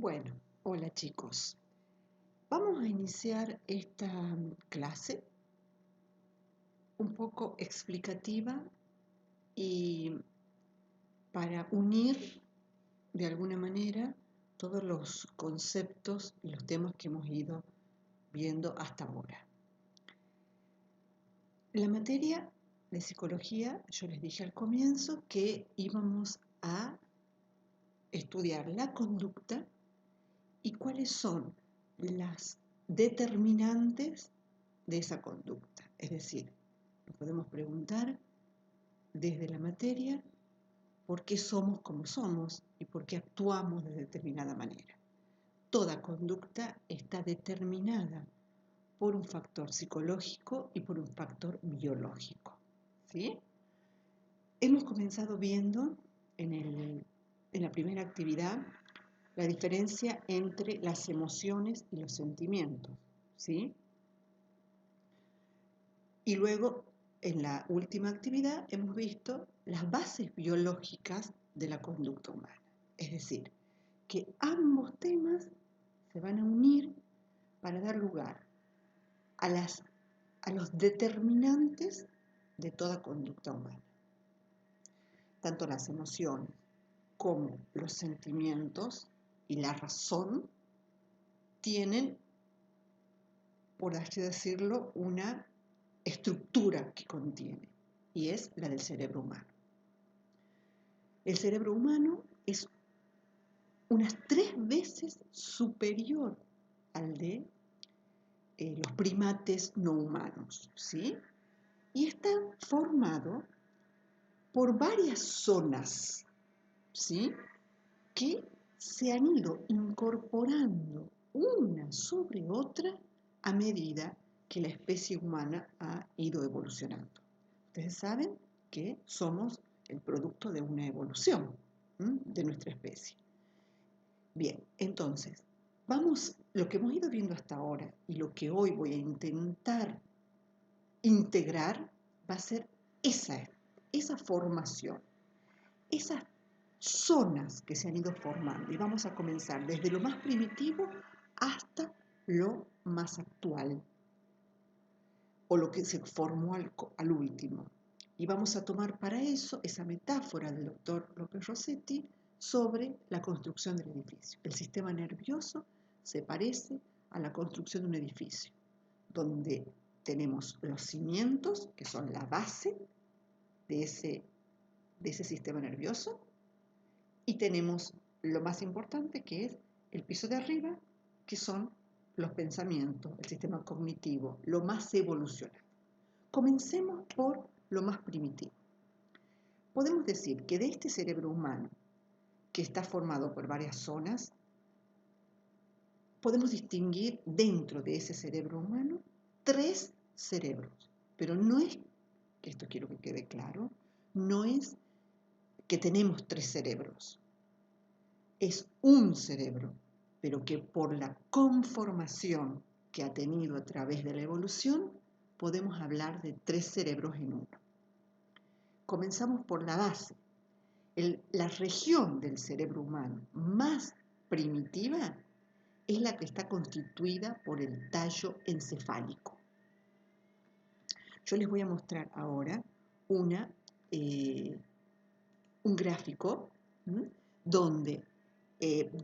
Bueno, hola chicos. Vamos a iniciar esta clase un poco explicativa y para unir de alguna manera todos los conceptos y los temas que hemos ido viendo hasta ahora. La materia de psicología, yo les dije al comienzo que íbamos a estudiar la conducta y cuáles son las determinantes de esa conducta. Es decir, nos podemos preguntar desde la materia por qué somos como somos y por qué actuamos de determinada manera. Toda conducta está determinada por un factor psicológico y por un factor biológico. ¿Sí? Hemos comenzado viendo en la primera actividad la diferencia entre las emociones y los sentimientos. ¿Sí? Y luego, en la última actividad, hemos visto las bases biológicas de la conducta humana. Es decir, que ambos temas se van a unir para dar lugar a los determinantes de toda conducta humana. Tanto las emociones como los sentimientos y la razón tienen, por así decirlo, una estructura que contiene, y es la del cerebro humano. El cerebro humano es unas 3 veces superior al de los primates no humanos, ¿sí? Y está formado por varias zonas, ¿sí? Que se han ido incorporando una sobre otra a medida que la especie humana ha ido evolucionando. Ustedes saben que somos el producto de una evolución de nuestra especie. Bien, entonces, lo que hemos ido viendo hasta ahora y lo que hoy voy a intentar integrar va a ser esa formación, esas zonas que se han ido formando. Y vamos a comenzar desde lo más primitivo hasta lo más actual, o lo que se formó al último. Y vamos a tomar para eso esa metáfora del doctor López Rossetti sobre la construcción del edificio. El sistema nervioso se parece a la construcción de un edificio, donde tenemos los cimientos, que son la base de ese sistema nervioso, y tenemos lo más importante, que es el piso de arriba, que son los pensamientos, el sistema cognitivo, lo más evolucionado. Comencemos por lo más primitivo. Podemos decir que de este cerebro humano, que está formado por varias zonas, podemos distinguir dentro de ese cerebro humano 3 cerebros. Pero no es, esto quiero que quede claro, no es que tenemos 3 cerebros. Es un cerebro, pero que por la conformación que ha tenido a través de la evolución, podemos hablar de 3 cerebros en uno. Comenzamos por la base. La región del cerebro humano más primitiva es la que está constituida por el tallo encefálico. Yo les voy a mostrar ahora un gráfico donde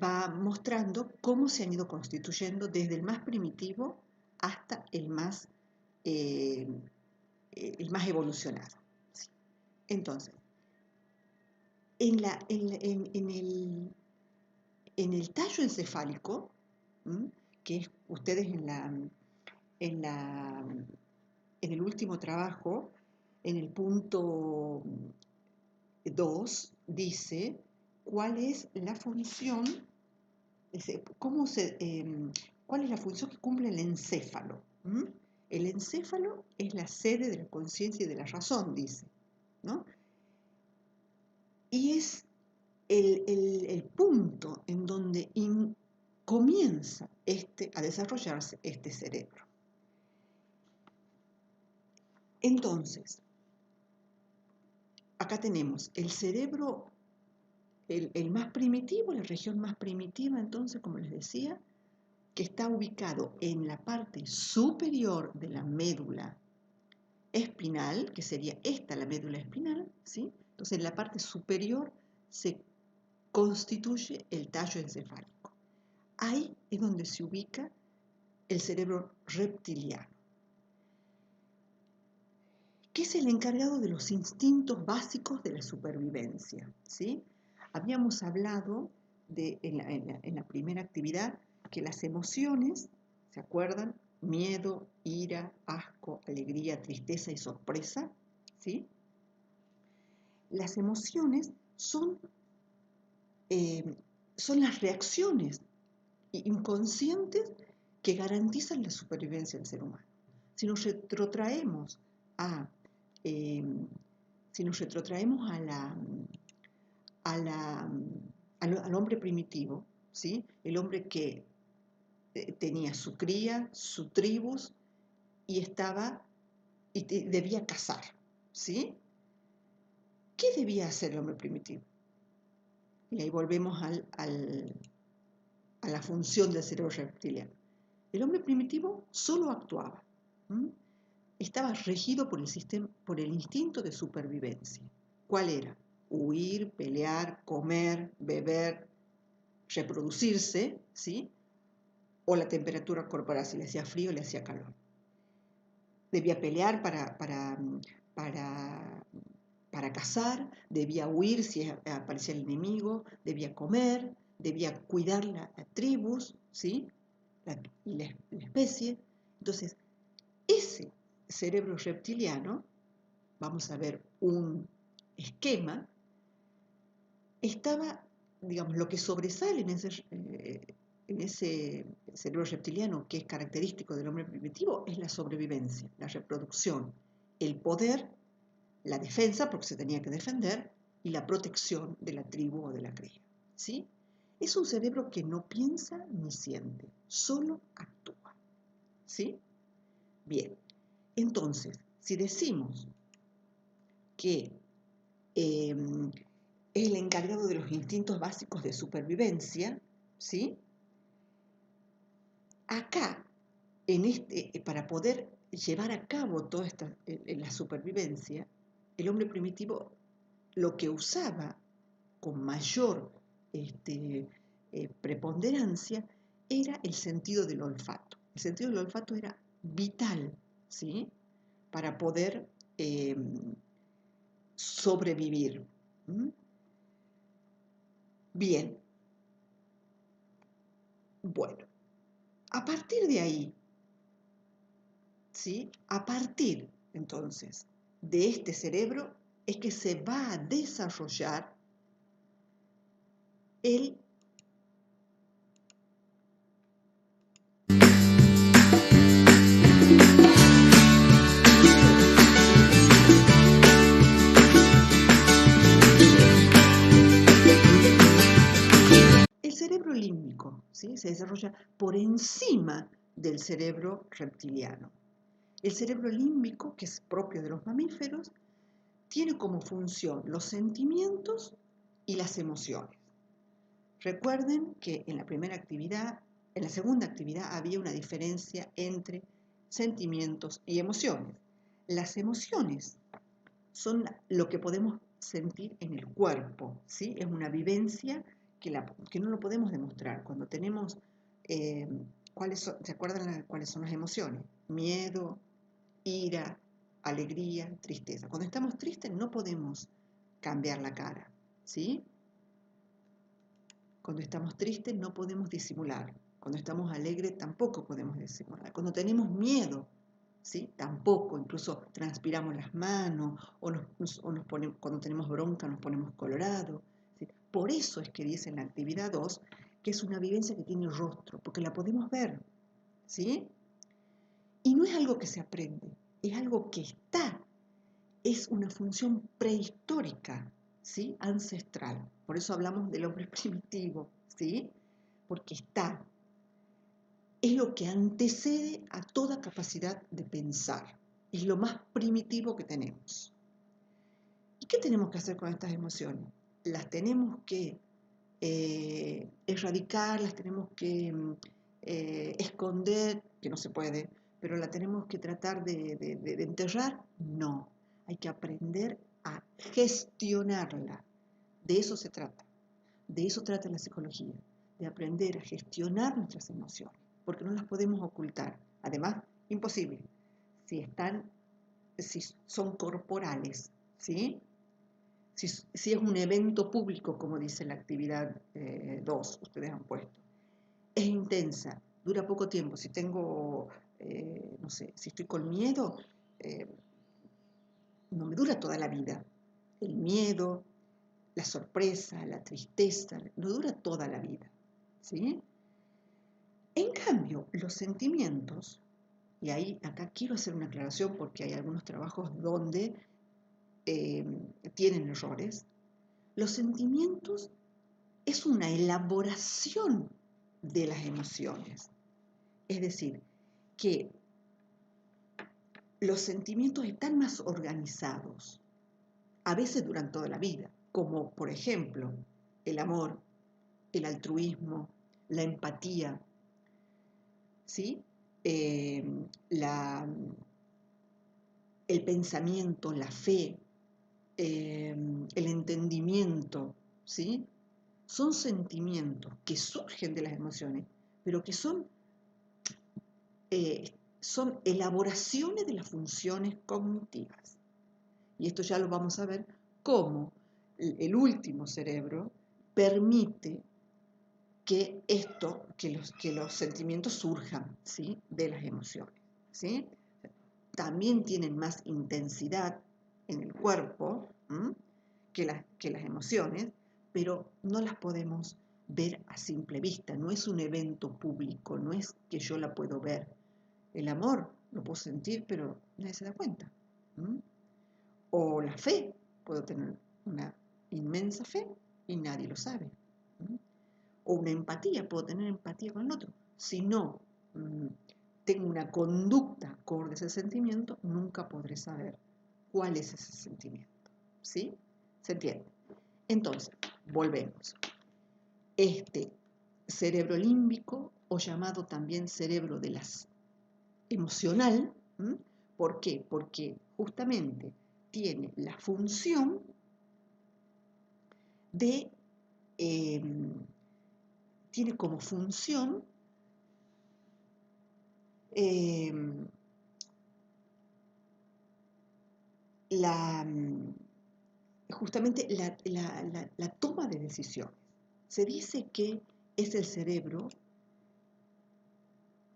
va mostrando cómo se han ido constituyendo desde el más primitivo hasta el más evolucionado. ¿Sí? Entonces, en el tallo encefálico, que ustedes en el último trabajo, en el punto 2, dice cuál es la función, cuál es la función que cumple el encéfalo. El encéfalo es la sede de la conciencia y de la razón, dice, ¿no? Y es el punto en donde comienza a desarrollarse este cerebro. Entonces, acá tenemos el cerebro el más primitivo, la región más primitiva, entonces, como les decía, que está ubicado en la parte superior de la médula espinal, que sería esta la médula espinal, ¿sí? Entonces, en la parte superior se constituye el tallo encefálico. Ahí es donde se ubica el cerebro reptiliano, que es el encargado de los instintos básicos de la supervivencia, ¿sí? Habíamos hablado en la primera actividad que las emociones, ¿se acuerdan? Miedo, ira, asco, alegría, tristeza y sorpresa, ¿sí? Las emociones son las reacciones inconscientes que garantizan la supervivencia del ser humano. Si nos retrotraemos a, eh, si nos retrotraemos al hombre primitivo, ¿sí? El hombre que tenía su cría, su tribus y debía cazar, ¿sí? ¿Qué debía hacer el hombre primitivo? Y ahí volvemos a la función del cerebro reptiliano. El hombre primitivo solo actuaba. Estaba regido por el instinto de supervivencia. ¿Cuál era? Huir, pelear, comer, beber, reproducirse, ¿sí? O la temperatura corporal, si le hacía frío o le hacía calor. Debía pelear para cazar, debía huir si aparecía el enemigo, debía comer, debía cuidar la tribus, ¿sí? Y la especie. Entonces, ese cerebro reptiliano, vamos a ver un esquema, estaba, digamos, lo que sobresale en ese cerebro reptiliano que es característico del hombre primitivo es la sobrevivencia, la reproducción, el poder, la defensa, porque se tenía que defender, y la protección de la tribu o de la cría, ¿sí? Es un cerebro que no piensa ni siente, solo actúa, ¿sí? Bien, entonces, si decimos que es el encargado de los instintos básicos de supervivencia, ¿sí? Acá, para poder llevar a cabo toda la supervivencia, el hombre primitivo lo que usaba con mayor preponderancia era el sentido del olfato. El sentido del olfato era vital, ¿sí? Para poder sobrevivir. Bien. Bueno, a partir de ahí, ¿sí? A partir, entonces, de este cerebro es que se va a desarrollar el cerebro límbico, ¿sí? Se desarrolla por encima del cerebro reptiliano. El cerebro límbico, que es propio de los mamíferos, tiene como función los sentimientos y las emociones. Recuerden que en la segunda actividad había una diferencia entre sentimientos y emociones. Las emociones son lo que podemos sentir en el cuerpo, ¿sí? Es una vivencia que no lo podemos demostrar. Cuando tenemos, ¿se acuerdan cuáles son las emociones? Miedo, ira, alegría, tristeza. Cuando estamos tristes no podemos cambiar la cara, ¿sí? Cuando estamos tristes no podemos disimular. Cuando estamos alegres tampoco podemos disimular. Cuando tenemos miedo, ¿sí? Tampoco, incluso transpiramos las manos o cuando tenemos bronca nos ponemos colorados, ¿sí? Por eso es que dice en la actividad 2 que es una vivencia que tiene rostro, porque la podemos ver, ¿sí? Y no es algo que se aprende, es algo que está, es una función prehistórica, ¿sí? Ancestral. Por eso hablamos del hombre primitivo, ¿sí? Porque está. Es lo que antecede a toda capacidad de pensar. Es lo más primitivo que tenemos. ¿Y qué tenemos que hacer con estas emociones? las tenemos que erradicar, las tenemos que esconder, que no se puede, pero la tenemos que tratar de enterrar, no. Hay que aprender a gestionarla. De eso se trata. De eso trata la psicología, de aprender a gestionar nuestras emociones, porque no las podemos ocultar. Además, imposible, si son corporales, ¿sí? Si es un evento público, como dice la actividad 2, ustedes han puesto, es intensa, dura poco tiempo. Si tengo, no sé, si estoy con miedo, eh, no me dura toda la vida. El miedo, la sorpresa, la tristeza, no dura toda la vida, ¿sí? En cambio, los sentimientos, y ahí acá quiero hacer una aclaración porque hay algunos trabajos donde tienen errores, los sentimientos es una elaboración de las emociones. Es decir, que los sentimientos están más organizados, a veces duran toda la vida, como por ejemplo el amor, el altruismo, la empatía, ¿sí? Eh, la, el pensamiento, la fe, el entendimiento, ¿sí? Son sentimientos que surgen de las emociones, pero que son elaboraciones de las funciones cognitivas. Y esto ya lo vamos a ver cómo el último cerebro permite que los sentimientos surjan, ¿sí? De las emociones, ¿sí? También tienen más intensidad en el cuerpo que las emociones, pero no las podemos ver a simple vista. No es un evento público, no es que yo la puedo ver. El amor lo puedo sentir, pero nadie se da cuenta. O la fe, puedo tener una inmensa fe y nadie lo sabe. O una empatía, puedo tener empatía con el otro. Si no tengo una conducta acorde a ese sentimiento, nunca podré saber cuál es ese sentimiento. ¿Sí? ¿Se entiende? Entonces, volvemos. Este cerebro límbico, o llamado también cerebro de las emocional, ¿por qué? Porque justamente tiene la función de, tiene como función justamente la toma de decisiones. Se dice que es el cerebro,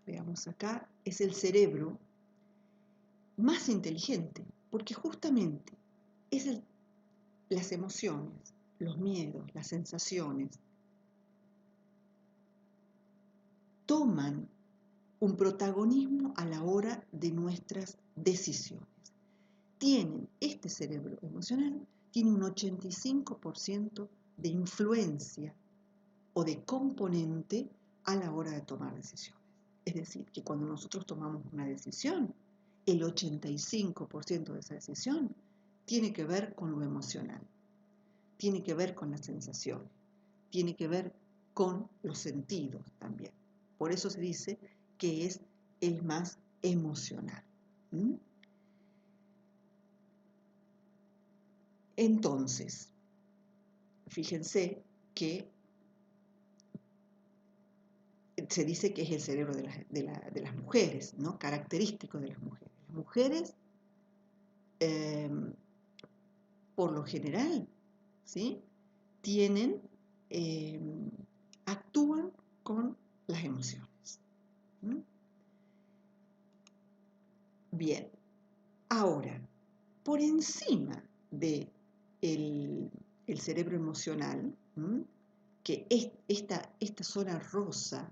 veamos acá, es el cerebro más inteligente, porque justamente las emociones, los miedos, las sensaciones, toman un protagonismo a la hora de nuestras decisiones. Este cerebro emocional tiene un 85% de influencia o de componente a la hora de tomar decisiones. Es decir, que cuando nosotros tomamos una decisión, el 85% de esa decisión tiene que ver con lo emocional, tiene que ver con las sensaciones, tiene que ver con los sentidos también. Por eso se dice que es el más emocional. Entonces, fíjense que se dice que es el cerebro de las mujeres, ¿no? Característico de las mujeres. Las mujeres, por lo general, ¿sí? Actúan con las emociones. Bien, ahora, por encima de el cerebro emocional, que esta zona rosa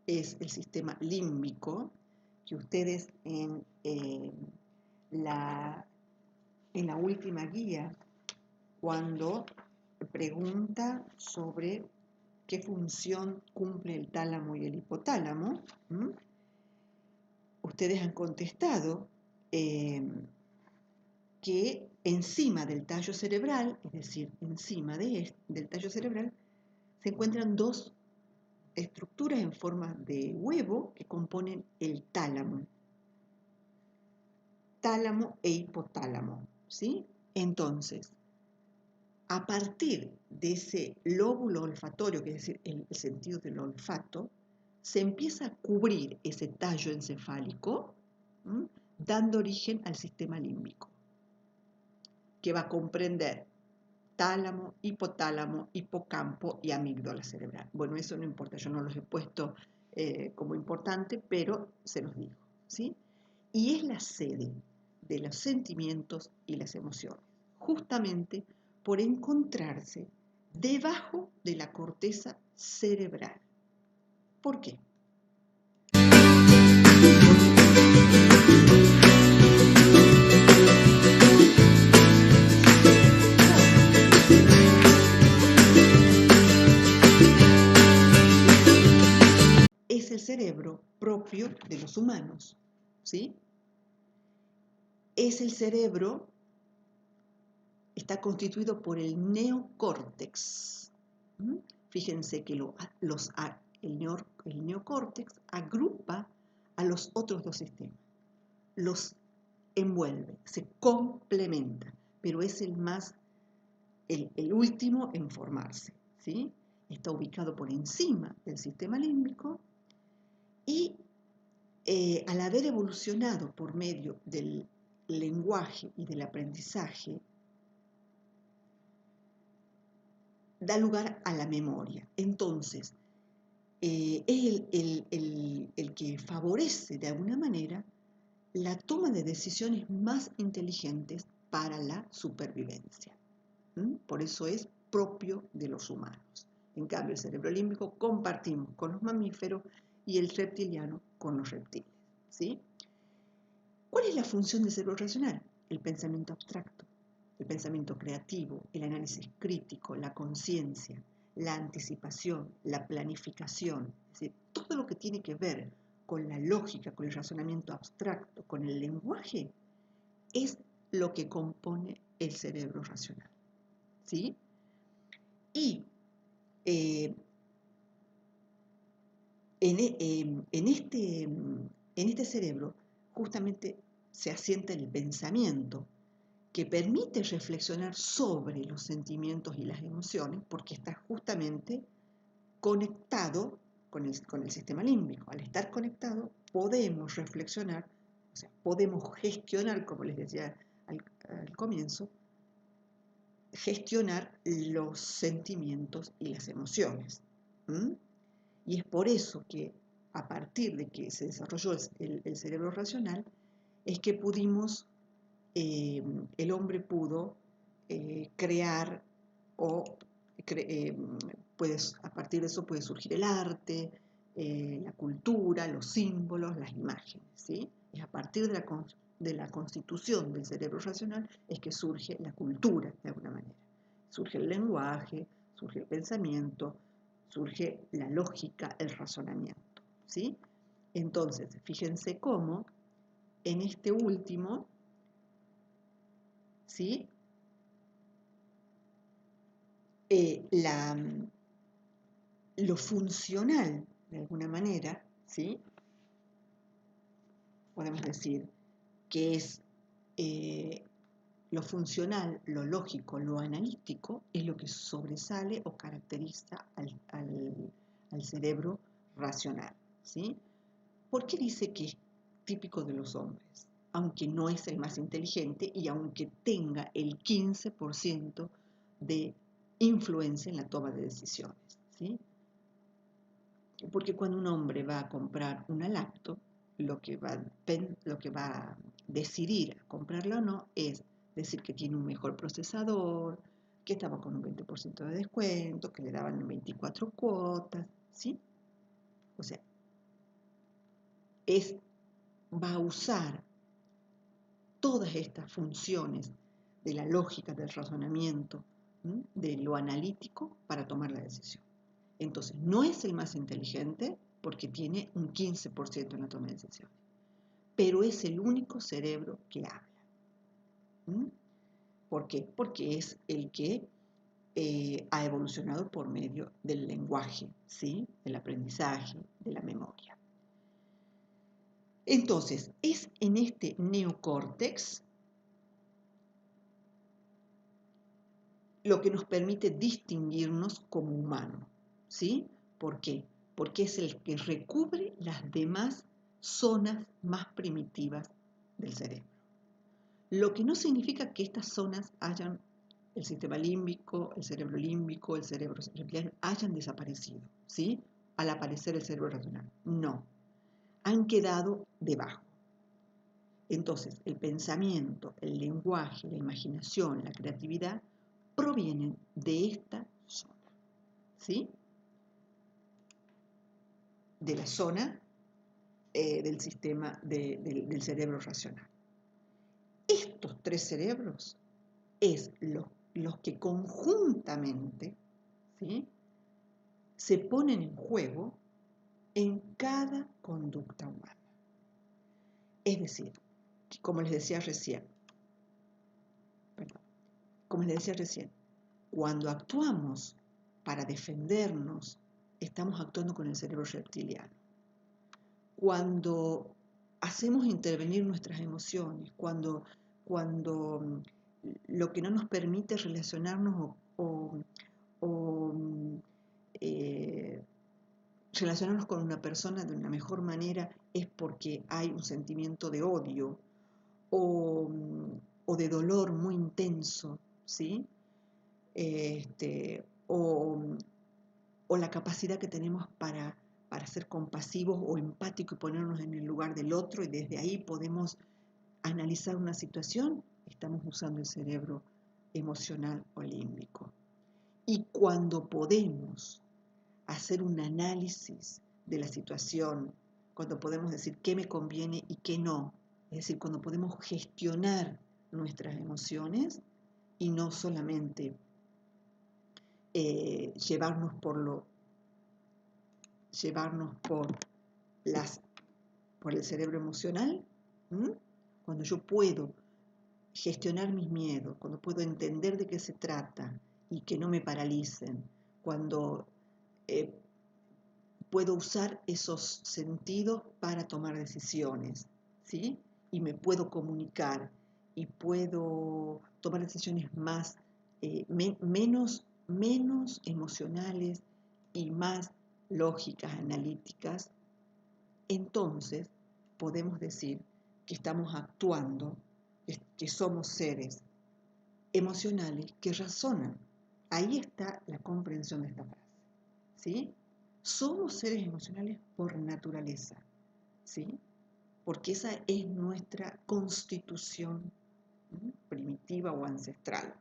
es el sistema límbico, que ustedes en la última guía, cuando pregunta sobre qué función cumple el tálamo y el hipotálamo, ustedes han contestado que encima del tallo cerebral, es decir, encima del tallo cerebral, se encuentran dos estructuras en forma de huevo que componen el tálamo. Tálamo e hipotálamo, ¿sí? Entonces, a partir de ese lóbulo olfatorio, que es decir, el sentido del olfato, se empieza a cubrir ese tallo encefálico, dando origen al sistema límbico, que va a comprender tálamo, hipotálamo, hipocampo y amígdala cerebral. Bueno, eso no importa, yo no los he puesto como importante, pero se los digo, ¿sí? Y es la sede de los sentimientos y las emociones, justamente por encontrarse debajo de la corteza cerebral. ¿Por qué? Es el cerebro propio de los humanos, ¿sí? Es el cerebro, está constituido por el neocórtex. Fíjense que el neocórtex agrupa a los otros dos sistemas, los envuelve, se complementa, pero es el último en formarse, ¿sí? Está ubicado por encima del sistema límbico y al haber evolucionado por medio del lenguaje y del aprendizaje, da lugar a la memoria. Entonces, es el que favorece de alguna manera la toma de decisiones más inteligentes para la supervivencia. Por eso es propio de los humanos. En cambio, el cerebro límbico compartimos con los mamíferos y el reptiliano con los reptiles, ¿sí? ¿Cuál es la función del cerebro racional? El pensamiento abstracto, el pensamiento creativo, el análisis crítico, la conciencia, la anticipación, la planificación, es decir, todo lo que tiene que ver con la lógica, con el razonamiento abstracto, con el lenguaje, es lo que compone el cerebro racional, ¿sí? Y en este cerebro justamente se asienta el pensamiento, que permite reflexionar sobre los sentimientos y las emociones, porque está justamente conectado con el sistema límbico. Al estar conectado, podemos reflexionar, o sea, podemos gestionar, como les decía al comienzo, gestionar los sentimientos y las emociones. Y es por eso que a partir de que se desarrolló el cerebro racional, es que el hombre pudo crear a partir de eso puede surgir el arte, la cultura, los símbolos, las imágenes, ¿sí? Es a partir de la constitución del cerebro racional es que surge la cultura, de alguna manera. Surge el lenguaje, surge el pensamiento, surge la lógica, el razonamiento, ¿sí? Entonces, fíjense cómo en este último, ¿sí? Lo funcional, de alguna manera, ¿sí? Podemos decir que es lo funcional, lo lógico, lo analítico, es lo que sobresale o caracteriza al cerebro racional, ¿sí? ¿Por qué dice que es típico de los hombres? Aunque no es el más inteligente y aunque tenga el 15% de influencia en la toma de decisiones, ¿sí? Porque cuando un hombre va a comprar una laptop, lo que va a decidir comprarla o no es decir que tiene un mejor procesador, que estaba con un 20% de descuento, que le daban 24 cuotas, ¿sí? O sea, va a usar todas estas funciones de la lógica, del razonamiento, de lo analítico para tomar la decisión. Entonces, no es el más inteligente porque tiene un 15% en la toma de decisiones, pero es el único cerebro que habla. ¿Mm? ¿Por qué? Porque es el que ha evolucionado por medio del lenguaje, ¿sí? Del aprendizaje, de la memoria. Entonces, es en este neocórtex lo que nos permite distinguirnos como humanos, ¿sí? ¿Por qué? Porque es el que recubre las demás zonas más primitivas del cerebro. Lo que no significa que estas zonas hayan, el sistema límbico, el cerebro reptiliano, hayan desaparecido, ¿sí? Al aparecer el cerebro racional. No, han quedado debajo. Entonces, el pensamiento, el lenguaje, la imaginación, la creatividad provienen de esta zona, ¿sí? De la zona del sistema del cerebro racional. Estos tres cerebros es los que conjuntamente, ¿sí?, se ponen en juego en cada conducta humana. Es decir, como les decía recién, cuando actuamos para defendernos, estamos actuando con el cerebro reptiliano. Cuando hacemos intervenir nuestras emociones, cuando lo que no nos permite relacionarnos o relacionarnos con una persona de una mejor manera es porque hay un sentimiento de odio o de dolor muy intenso, ¿sí? O la capacidad que tenemos para ser compasivos o empáticos y ponernos en el lugar del otro, y desde ahí podemos analizar una situación, estamos usando el cerebro emocional o límbico. Y cuando podemos hacer un análisis de la situación, cuando podemos decir qué me conviene y qué no, es decir, cuando podemos gestionar nuestras emociones y no solamente llevarnos por el cerebro emocional, cuando yo puedo gestionar mis miedos, cuando puedo entender de qué se trata y que no me paralicen, cuando puedo usar esos sentidos para tomar decisiones, ¿sí? Y me puedo comunicar y puedo tomar decisiones más, menos emocionales y más lógicas, analíticas. Entonces podemos decir que estamos actuando, que somos seres emocionales que razonan. Ahí está la comprensión de esta frase, ¿sí? Somos seres emocionales por naturaleza, ¿sí? Porque esa es nuestra constitución, ¿sí?, primitiva o ancestral,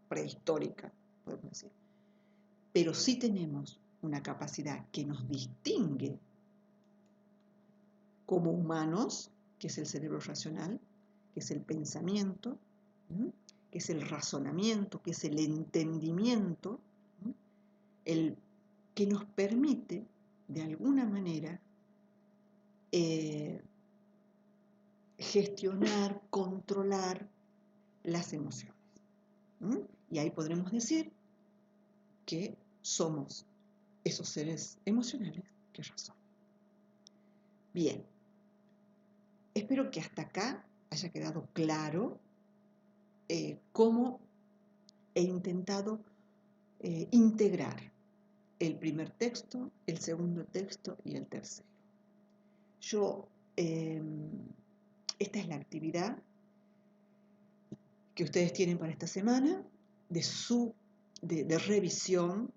prehistórica, podemos decir. Pero sí tenemos una capacidad que nos distingue como humanos, que es el cerebro racional, que es el pensamiento, que es el razonamiento, que es el entendimiento, el que nos permite, de alguna manera, gestionar, controlar las emociones. Y ahí podremos decir que somos esos seres emocionales que razonan. Bien, espero que hasta acá haya quedado claro cómo he intentado integrar el primer texto, el segundo texto y el tercero. Esta es la actividad que ustedes tienen para esta semana de revisión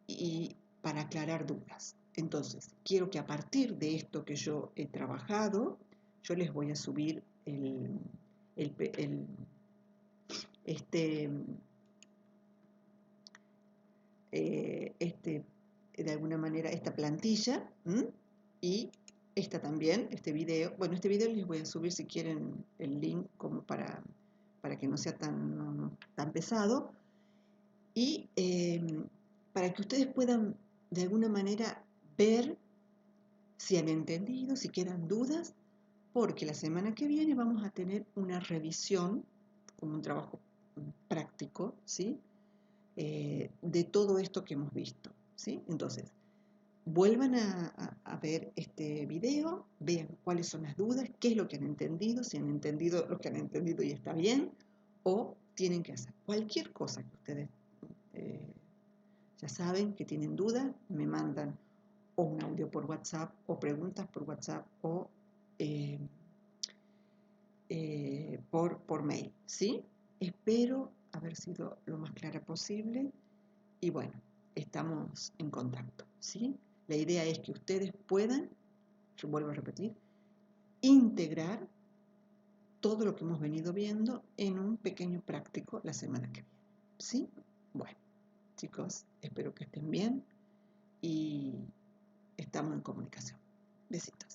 y para aclarar dudas. Entonces, quiero que a partir de esto que yo he trabajado, yo les voy a subir de alguna manera, esta plantilla, y esta también, este video. Bueno, este video les voy a subir, si quieren, el link como para que no sea tan pesado, y para que ustedes puedan de alguna manera ver si han entendido, si quedan dudas, porque la semana que viene vamos a tener una revisión como un trabajo práctico, ¿sí? De todo esto que hemos visto, ¿sí? Entonces, vuelvan a ver este video, vean cuáles son las dudas, qué es lo que han entendido, si han entendido lo que han entendido y está bien, o tienen que hacer cualquier cosa que ustedes ya saben que tienen dudas, me mandan o un audio por WhatsApp o preguntas por WhatsApp o por mail, ¿sí? Espero haber sido lo más clara posible y bueno, estamos en contacto, ¿sí? La idea es que ustedes puedan, yo vuelvo a repetir, integrar todo lo que hemos venido viendo en un pequeño práctico la semana que viene, ¿sí? Bueno, chicos, espero que estén bien y estamos en comunicación. Besitos.